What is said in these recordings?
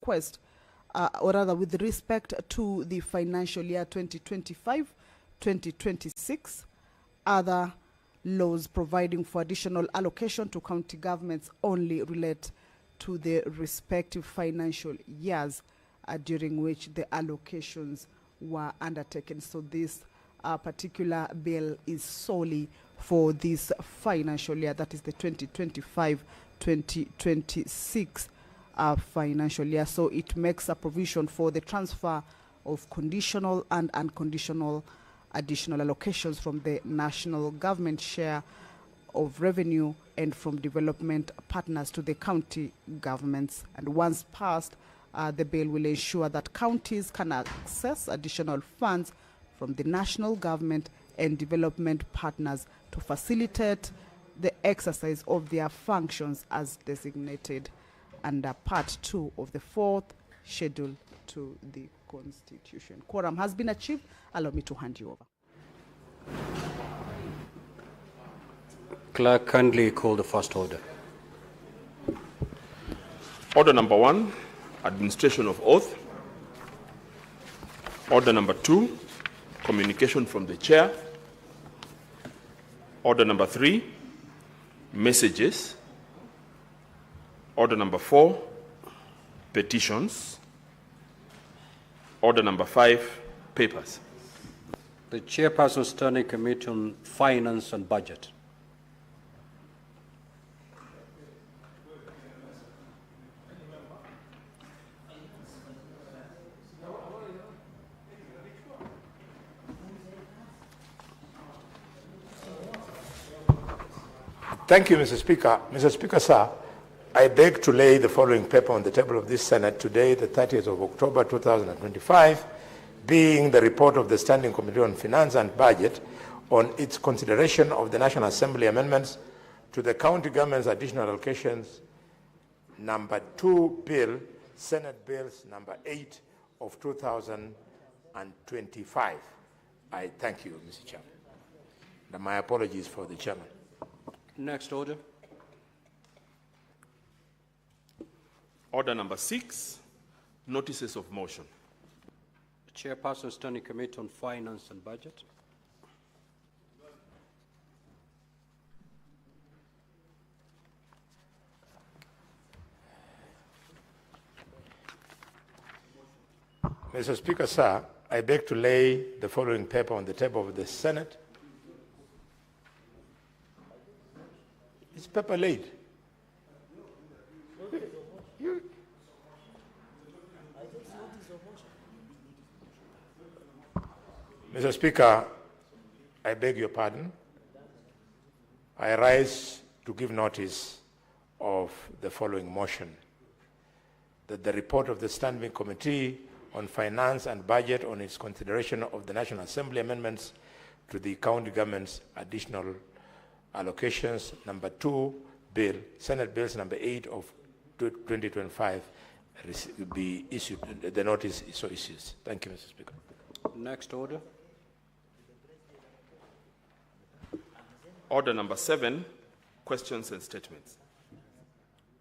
request, or rather with respect to the financial year 2025-2026, other laws providing for additional allocation to county governments only relate to the respective financial years during which the allocations were undertaken. So this particular bill is solely for this financial year, that is the 2025-2026 financial year. So it makes a provision for the transfer of conditional and unconditional additional allocations from the national government share of revenue and from development partners to the county governments. And once passed, the bill will ensure that counties can access additional funds from the national government and development partners to facilitate the exercise of their functions as designated under Part 2 of the 4th Schedule to the Constitution. Quorum has been achieved. Allow me to hand you over. Clerk, kindly call the first order. Order number 1, administration of oath. Order number 2, communication from the chair. Order number 3, messages. Order number 4, petitions. Order number 5, papers. The Chairperson Standing Committee on Finance and Budget. Thank you, Mr. Speaker. Mr. Speaker, sir, I beg to lay the following paper on the table of this Senate today, the 30th of October 2025, being the report of the Standing Committee on Finance and Budget on its consideration of the National Assembly amendments to the county government's additional allocations, number 2 bill, Senate Bills number 8 of 2025. I thank you, Mr. Chairman. And my apologies for the chairman. Next order. Order number 6, notices of motion. The Chairperson Standing Committee on Finance and Budget. Mr. Speaker, sir, I beg to lay the following paper on the table of the Senate. Is paper laid? Mr. Speaker, I beg your pardon. I rise to give notice of the following motion: that the report of the Standing Committee on Finance and Budget on its consideration of the National Assembly amendments to the county government's additional allocations, number 2 bill, Senate Bills number 8 of 2025, be issued. The notice is so issued. Thank you, Mr. Speaker. Next order. Order number 7, questions and statements.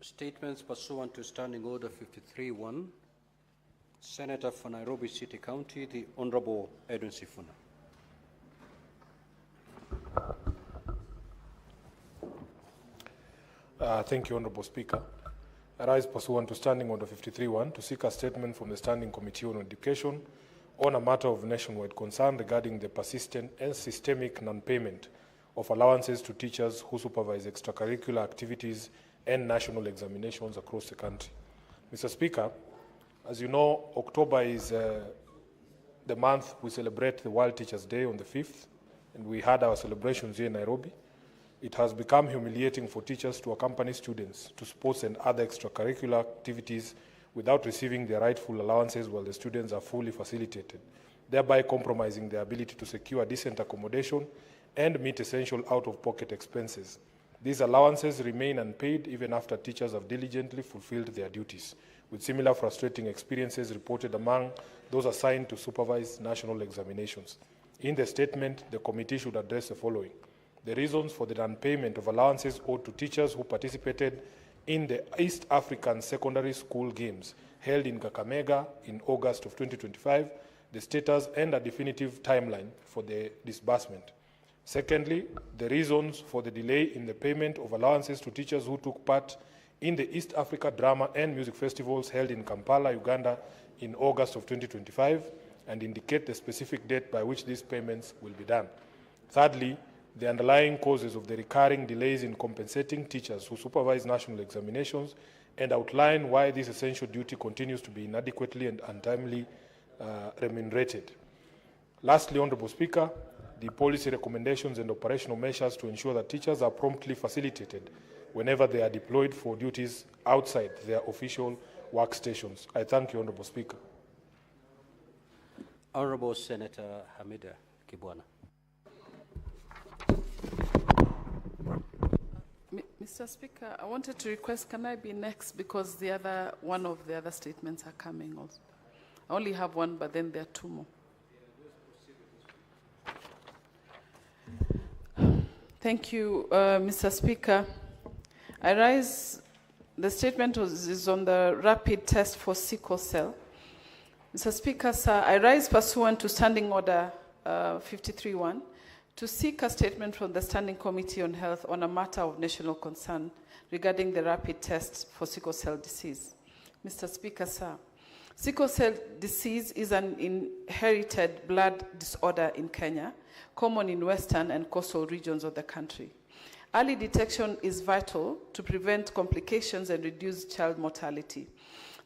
Statements pursuant to Standing Order 53-1. Senator for Nairobi City County, the Honorable Edwin Sifuna. Thank you, Honorable Speaker. I rise pursuant to Standing Order 53-1 to seek a statement from the Standing Committee on Education on a matter of nationwide concern regarding the persistent and systemic non-payment of allowances to teachers who supervise extracurricular activities and national examinations across the country. Mr. Speaker, as you know, October is the month we celebrate the World Teachers' Day on the 5th, and we had our celebrations here in Nairobi. It has become humiliating for teachers to accompany students to sports and other extracurricular activities without receiving their rightful allowances while the students are fully facilitated, thereby compromising their ability to secure decent accommodation and meet essential out-of-pocket expenses. These allowances remain unpaid even after teachers have diligently fulfilled their duties, with similar frustrating experiences reported among those assigned to supervise national examinations. In the statement, the committee should address the following: the reasons for the non-payment of allowances owed to teachers who participated in the East African Secondary School Games held in Kakamega in August of 2025, the status and a definitive timeline for the disbursement. Secondly, the reasons for the delay in the payment of allowances to teachers who took part in the East Africa Drama and Music Festivals held in Kampala, Uganda in August of 2025, and indicate the specific date by which these payments will be done. Thirdly, the underlying causes of the recurring delays in compensating teachers who supervise national examinations, and outline why this essential duty continues to be inadequately and untimely remunerated. Lastly, Honourable Speaker, the policy recommendations and operational measures to ensure that teachers are promptly facilitated whenever they are deployed for duties outside their official workstations. I thank you, Honourable Speaker. Honourable Senator Hamida Kibwana. Mr. Speaker, I wanted to request, can I be next, because one of the other statements are coming also. I only have one, but then there are two more. Thank you, Mr. Speaker. I rise, the statement is on the rapid test for sickle cell. Mr. Speaker, sir, I rise pursuant to Standing Order 53-1 to seek a statement from the Standing Committee on Health on a matter of national concern regarding the rapid test for sickle cell disease. Mr. Speaker, sir, sickle cell disease is an inherited blood disorder in Kenya, common in western and coastal regions of the country. Early detection is vital to prevent complications and reduce child mortality.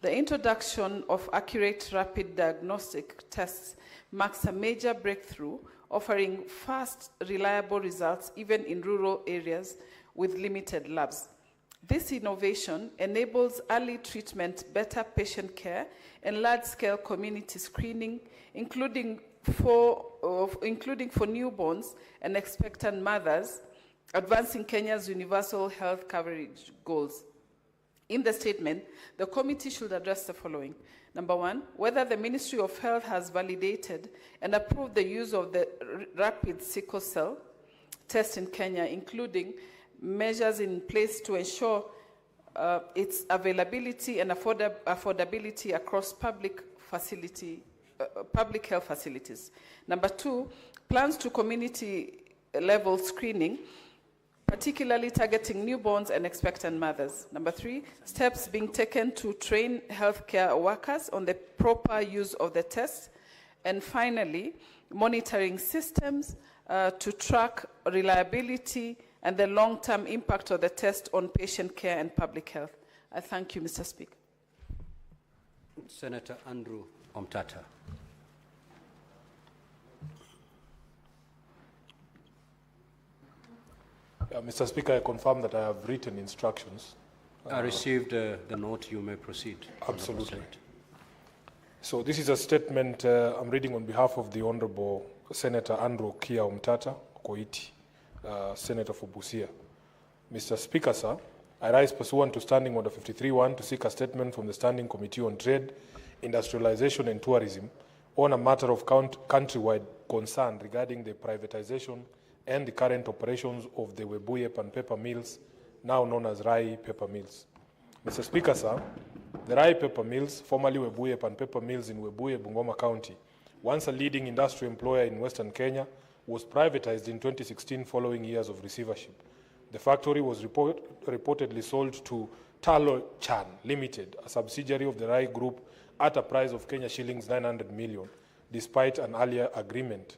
The introduction of accurate rapid diagnostic tests marks a major breakthrough, offering fast, reliable results even in rural areas with limited labs. This innovation enables early treatment, better patient care, and large-scale community screening, including for newborns and expectant mothers, advancing Kenya's universal health coverage goals. In the statement, the committee should address the following. Number one, whether the Ministry of Health has validated and approved the use of the rapid sickle cell test in Kenya, including measures in place to ensure its availability and affordability across public health facilities. Number two, plans to community-level screening, particularly targeting newborns and expectant mothers. Number three, steps being taken to train healthcare workers on the proper use of the test. And finally, monitoring systems to track reliability and the long-term impact of the test on patient care and public health. I thank you, Mr. Speaker. Senator Andrew Omtata. Mr. Speaker, I confirm that I have written instructions. I received the note. You may proceed. Absolutely. So this is a statement I'm reading on behalf of the Honourable Senator Andrew Kia Omtata, Koiti, Senator for Busia. Mr. Speaker, sir, I rise pursuant to Standing Order 53-1 to seek a statement from the Standing Committee on Trade, Industrialization and Tourism on a matter of countrywide concern regarding the privatization and the current operations of the Webuye Pan Paper Mills, now known as Rai Paper Mills. Mr. Speaker, sir, the Rai Paper Mills, formerly Webuye Pan Paper Mills in Webuye, Bungoma County, once a leading industry employer in Western Kenya, was privatized in 2016 following years of receivership. The factory was reportedly sold to Talo Chan Limited, a subsidiary of the Rai Group, at a price of Kenya shillings 900 million, despite an earlier agreement.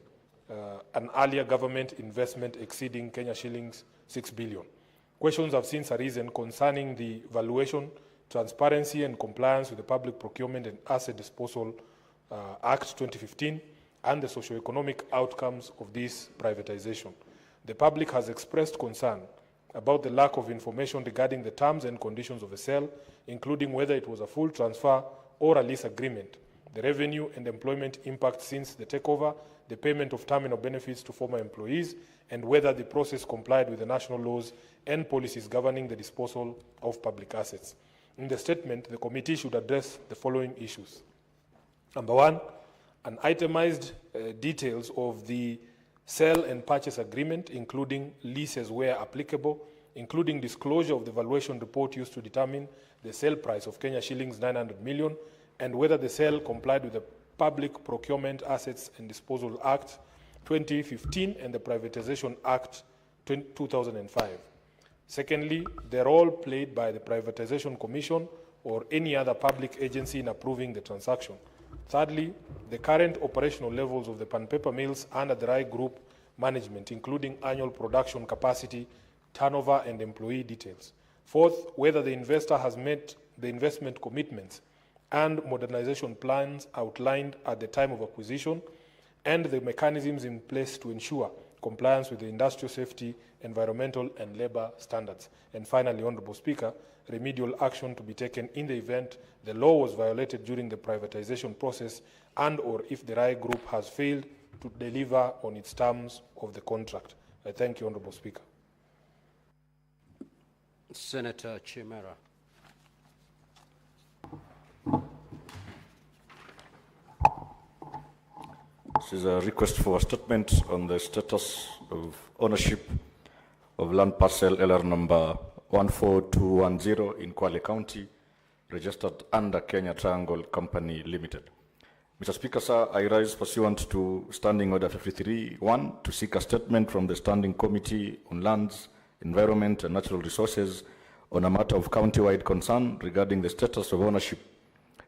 An earlier government investment exceeding Kenya shillings 6 billion. Questions have since arisen concerning the valuation, transparency and compliance with the Public Procurement and Asset Disposal Act 2015 and the socio-economic outcomes of this privatization. The public has expressed concern about the lack of information regarding the terms and conditions of the sale, including whether it was a full transfer or a lease agreement, the revenue and employment impact since the takeover, the payment of terminal benefits to former employees, and whether the process complied with the national laws and policies governing the disposal of public assets. In the statement, the committee should address the following issues. Number one, an itemized details of the sale and purchase agreement, including leases where applicable, including disclosure of the valuation report used to determine the sale price of Kenya shillings 900 million, and whether the sale complied with the Public Procurement Assets and Disposal Act 2015 and the Privatization Act 2005. Secondly, the role played by the Privatization Commission or any other public agency in approving the transaction. Thirdly, the current operational levels of the pan paper mills under the RAI Group management, including annual production capacity, turnover, and employee details. Fourth, whether the investor has met the investment commitments and modernization plans outlined at the time of acquisition, and the mechanisms in place to ensure compliance with the industrial safety, environmental, and labor standards. And finally, Honorable Speaker, remedial action to be taken in the event the law was violated during the privatization process and or if the RAI Group has failed to deliver on its terms of the contract. I thank you, Honorable Speaker. Senator Chimera. This is a request for a statement on the status of ownership of land parcel LR number 14210 in Kwale County, registered under Kenya Triangle Company Limited. Mr. Speaker, sir, I rise pursuant to Standing Order 53.1 to seek a statement from the Standing Committee on Lands, Environment and Natural Resources on a matter of county-wide concern regarding the status of ownership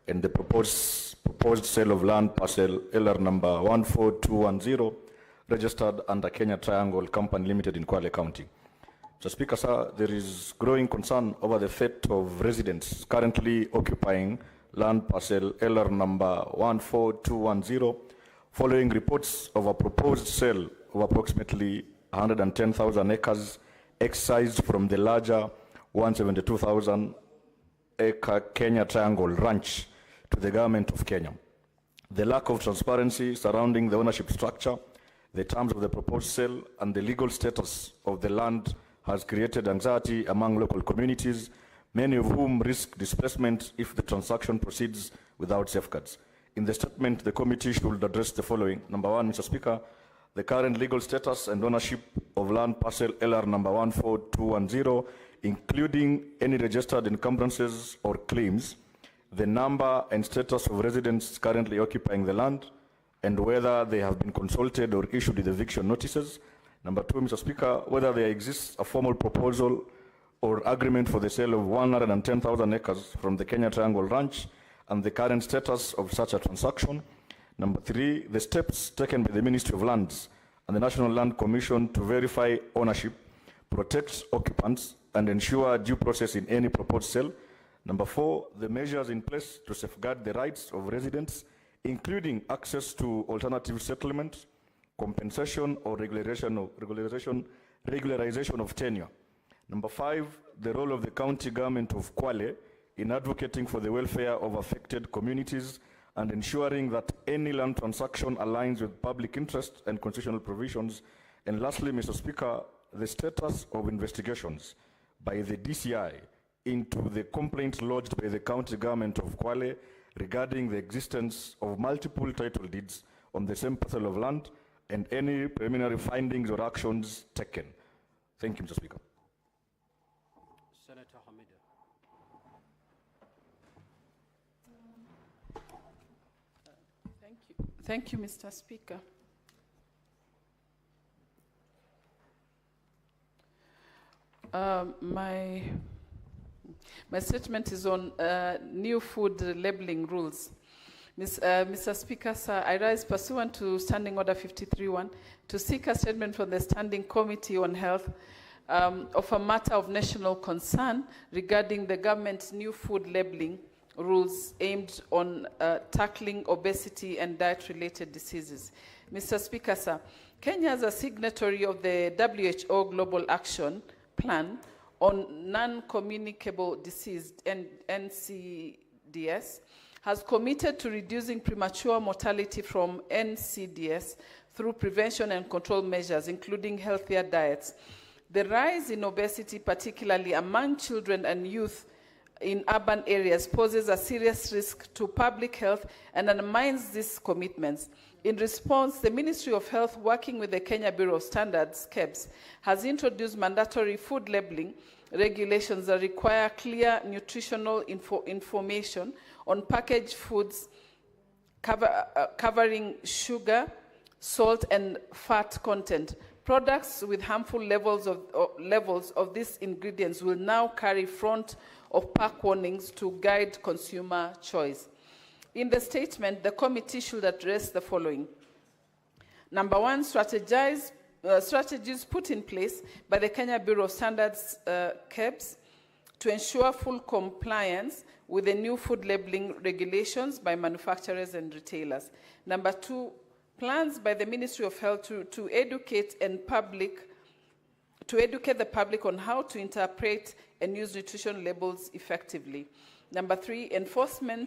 and the proposed sale of land parcel LR number 14210, registered under Kenya Triangle Company Limited in Kwale County. Mr. Speaker, sir, there is growing concern over the fate of residents currently occupying land parcel LR number 14210, following reports of a proposed sale of approximately 110,000 acres excised from the larger 172,000 acre Kenya Triangle Ranch to the government of Kenya. The lack of transparency surrounding the ownership structure, the terms of the proposed sale, and the legal status of the land has created anxiety among local communities, many of whom risk displacement if the transaction proceeds without safeguards. In the statement, the committee should address the following. Number one, Mr. Speaker, the current legal status and ownership of land parcel LR number 14210, including any registered encumbrances or claims, the number and status of residents currently occupying the land, and whether they have been consulted or issued with eviction notices. Number two, Mr. Speaker, whether there exists a formal proposal or agreement for the sale of 110,000 acres from the Kenya Triangle Ranch and the current status of such a transaction. Number three, the steps taken by the Ministry of Lands and the National Land Commission to verify ownership, protect occupants, and ensure due process in any proposed sale. Number four, the measures in place to safeguard the rights of residents, including access to alternative settlement, compensation or regularization of tenure. Number five, the role of the county government of Kwale in advocating for the welfare of affected communities and ensuring that any land transaction aligns with public interest and constitutional provisions. And lastly, Mr. Speaker, the status of investigations by the DCI into the complaint lodged by the county government of Kwale regarding the existence of multiple title deeds on the same parcel of land and any preliminary findings or actions taken. Thank you, Mr. Speaker. Senator Hamida. Thank you, Mr. Speaker. My statement is on new food labeling rules. Mr. Speaker, sir, I rise pursuant to Standing Order 53.1 to seek a statement from the Standing Committee on Health of a matter of national concern regarding the government's new food labeling rules aimed on tackling obesity and diet-related diseases. Mr. Speaker, sir, Kenya is a signatory of the WHO Global Action Plan on Non-Communicable Disease, NCDS, has committed to reducing premature mortality from NCDS through prevention and control measures, including healthier diets. The rise in obesity, particularly among children and youth, in urban areas poses a serious risk to public health and undermines these commitments. In response, the Ministry of Health, working with the Kenya Bureau of Standards, KEBS, has introduced mandatory food labeling regulations that require clear nutritional information on packaged foods covering sugar, salt, and fat content. Products with harmful levels of these ingredients will now carry front of pack warnings to guide consumer choice. In the statement, the committee should address the following. Number one, strategies put in place by the Kenya Bureau of Standards, KEBS, to ensure full compliance with the new food labeling regulations by manufacturers and retailers. Number two, plans by the Ministry of Health to educate the public on how to interpret and use nutrition labels effectively. Number three, enforcement